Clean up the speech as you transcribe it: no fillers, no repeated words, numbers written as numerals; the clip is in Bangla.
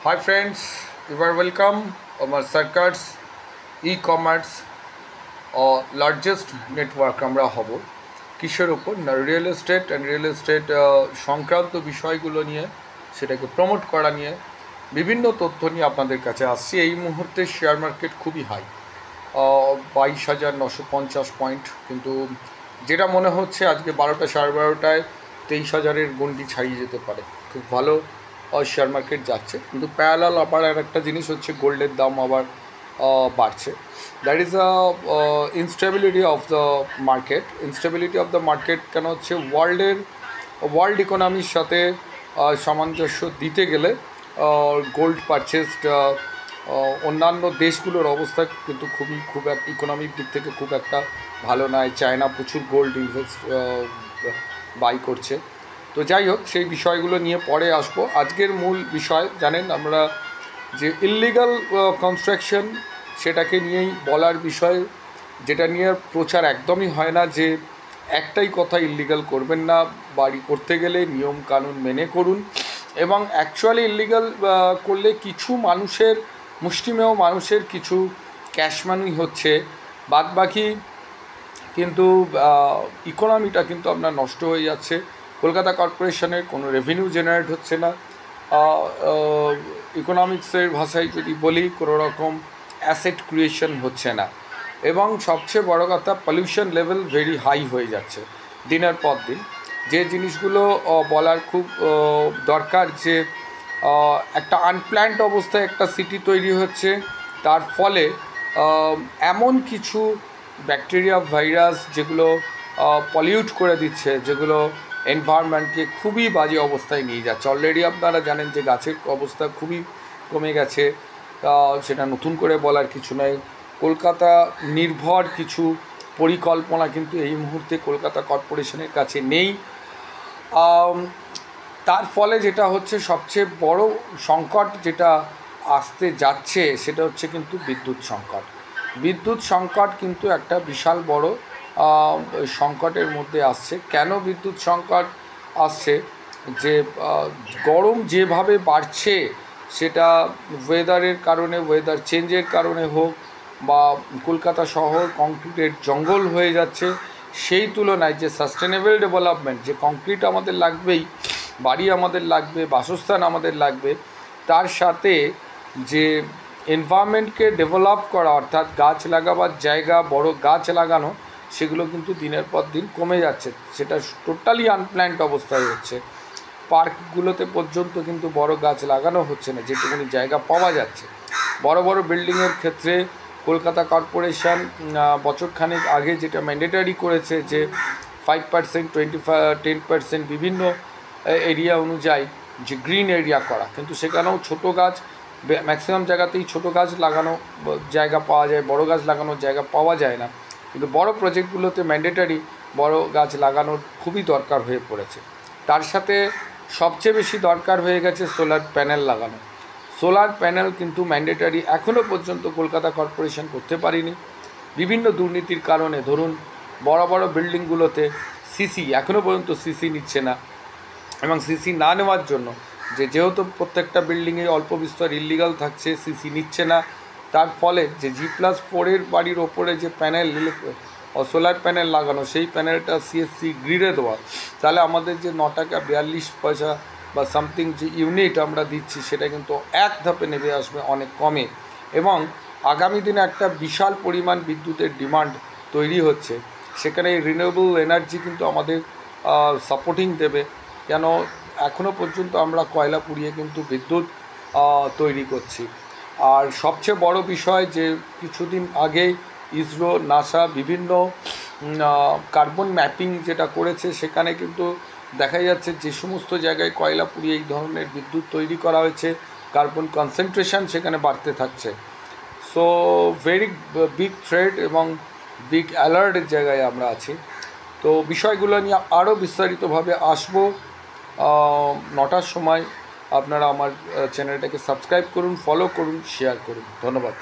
Hi friends, you are welcome. Our Circuits e-commerce largest network আমরা হব কিসের উপর না real estate and real estate সংক্রান্ত বিষয়গুলো নিয়ে সেটাকে প্রমোট করা নিয়ে বিভিন্ন তথ্য নিয়ে আপনাদের কাছে আসছি। এই মুহূর্তে শেয়ার মার্কেট খুবই হাই 22,950 পয়েন্ট, কিন্তু যেটা মনে হচ্ছে আজকে 12টা সাড়ে 12টায় 23,000-এর গণ্ডি ছাড়িয়ে যেতে পারে। খুব ভালো শেয়ার মার্কেট যাচ্ছে, কিন্তু প্যারালাল আবার আর একটা জিনিস হচ্ছে গোল্ডের দাম আবার বাড়ছে। That is instability of the market কেন হচ্ছে ওয়ার্ল্ড ইকোনমির সাথে সামঞ্জস্য দিতে গেলে গোল্ড পারচেসড অন্যান্য দেশগুলোর অবস্থা কিন্তু খুব ইকোনমিক দিক থেকে খুব একটা ভালো নয়। চায়না প্রচুর গোল্ড বাই করছে। তো যাই হোক, সেই বিষয়গুলো নিয়ে পরে আসবো। আজকের মূল বিষয় জানেন, আমরা যে ইললিগাল কনস্ট্রাকশন সেটাকে নিয়েই বলার বিষয়, যেটা নিয়ে প্রচার একদমই হয় না যে একটাই কথা, ইললিগাল করবেন না, বাড়ি করতে গেলে নিয়ম কানুন মেনে করুন। এবং অ্যাকচুয়ালি ইললিগাল করলে কিছু মানুষের মুষ্টিমেয় মানুষের কিছু ক্যাশ মানি হচ্ছে, বাদ বাকি কিন্তু ইকোনমিটা কিন্তু আপনার নষ্ট হয়ে যাচ্ছে। কলকাতা কর্পোরেশনের কোনো রেভিনিউ জেনারেট হচ্ছে না। ইকোনমিক্সের ভাষায় যদি বলি, কোনো রকম অ্যাসেট ক্রিয়েশন হচ্ছে না। এবং সবচেয়ে বড় কথা, পলিউশন লেভেল ভেরি হাই হয়ে যাচ্ছে দিনের পর দিন। যে জিনিসগুলো বলার খুব দরকার, যে একটা আনপ্ল্যান্ড অবস্থায় একটা সিটি তৈরি হচ্ছে, তার ফলে এমন কিছু ব্যাকটেরিয়া ভাইরাস যেগুলো পলিউট করে দিচ্ছে, যেগুলো এনভায়রনমেন্টকে খুবই বাজে অবস্থায় নিয়ে যাচ্ছে। অলরেডি আপনারা জানেন যে গাছের অবস্থা খুবই কমে গেছে, সেটা নতুন করে বলার কিছু নয়। কলকাতা নির্ভর কিছু পরিকল্পনা কিন্তু এই মুহূর্তে কলকাতা কর্পোরেশনের কাছে নেই। তার ফলে যেটা হচ্ছে, সবচেয়ে বড় সংকট যেটা আসতে যাচ্ছে সেটা হচ্ছে কিন্তু বিদ্যুৎ সংকট কিন্তু একটা বিশাল বড় সংকটের মধ্যে আসছে। কেন বিদ্যুৎ সংকট আসছে? যে গরম যেভাবে বাড়ছে, সেটা ওয়েদারের কারণে, ওয়েদার চেঞ্জের কারণে হোক, বা কলকাতা শহর কংক্রিটের জঙ্গল হয়ে যাচ্ছে। সেই তুলনায় যে সাস্টেনেবল ডেভেলপমেন্ট, যে কংক্রিট আমাদের লাগবেই, বাড়ি আমাদের লাগবে, বাসস্থান আমাদের লাগবে, তার সাথে যে এনভায়রনমেন্টকে ডেভেলপ করা, অর্থাৎ গাছ লাগাবার জায়গা, বড় গাছ লাগানো, সেগুলো কিন্তু দিনের পর দিন কমে যাচ্ছে। সেটা টোটালি আনপ্ল্যান্ড অবস্থায় হচ্ছে। পার্কগুলোতে পর্যন্ত কিন্তু বড় গাছ লাগানো হচ্ছে না, যেটুকুনি জায়গা পাওয়া যাচ্ছে। বড় বড় বিল্ডিংয়ের ক্ষেত্রে কলকাতা কর্পোরেশন বছরখানেক আগে যেটা ম্যান্ডেটারি করেছে, যে 5%, 10% বিভিন্ন এরিয়া অনুযায়ী যে গ্রিন এরিয়া করা, কিন্তু সেখানেও ছোটো গাছ, ম্যাক্সিমাম জায়গাতেই ছোটো গাছ লাগানো জায়গা পাওয়া যায়, বড় গাছ লাগানোর জায়গা পাওয়া যায় না। কিন্তু বড় প্রজেক্টগুলোতে ম্যান্ডেটারি বড় গাছ লাগানোর খুবই দরকার হয়ে পড়েছে। তার সাথে সবচেয়ে বেশি দরকার হয়ে গেছে সোলার প্যানেল লাগানো। সোলার প্যানেল কিন্তু ম্যান্ডেটারি এখনও পর্যন্ত কলকাতা কর্পোরেশন করতে পারেনি বিভিন্ন দুর্নীতির কারণে। ধরুন, বড় বড় বিল্ডিংগুলোতে সিসি এখনও পর্যন্ত সিসি নিচ্ছে না, এবং সিসি না নেওয়ার জন্য যেহেতু প্রত্যেকটা বিল্ডিংয়ে অল্প বিস্তর ইললিগাল থাকছে, সিসি নিচ্ছে না। তার ফলে যে G+4 বাড়ির ওপরে যে প্যানেল, সোলার প্যানেল লাগানো, সেই প্যানেলটা CSC গ্রিডে দেওয়া, তাহলে আমাদের যে 9 টাকা 42 পয়সা বা সামথিং যে ইউনিট আমরা দিচ্ছি, সেটা কিন্তু এক ধাপে নেমে আসবে অনেক কমে। এবং আগামী দিনে একটা বিশাল পরিমাণ বিদ্যুতের ডিমান্ড তৈরি হচ্ছে, সেখানে রিনিউয়েবল এনার্জি কিন্তু আমাদের সাপোর্টিং দেবে। কেন এখনও পর্যন্ত আমরা কয়লা পুড়িয়ে কিন্তু বিদ্যুৎ তৈরি করছি। আর সবচেয়ে বড় বিষয়, যে কিছুদিন আগে ইসরো, নাসা বিভিন্ন কার্বন ম্যাপিং যেটা করেছে, সেখানে কিন্তু দেখা যাচ্ছে যে সমস্ত জায়গায় কয়লা পুড়িয়ে এই ধরনের বিদ্যুৎ তৈরি করা হয়েছে, কার্বন কনসেন্ট্রেশন সেখানে বাড়তে থাকছে। সো ভেরি বিগ থ্রেট এবং বিগ অ্যালার্টের জায়গায় আমরা আছি। তো বিষয়গুলো নিয়ে আরও বিস্তারিতভাবে আসবো 9টার সময়। আপনারা আমার চ্যানেলটাকে সাবস্ক্রাইব করুন, ফলো করুন, শেয়ার করুন। ধন্যবাদ।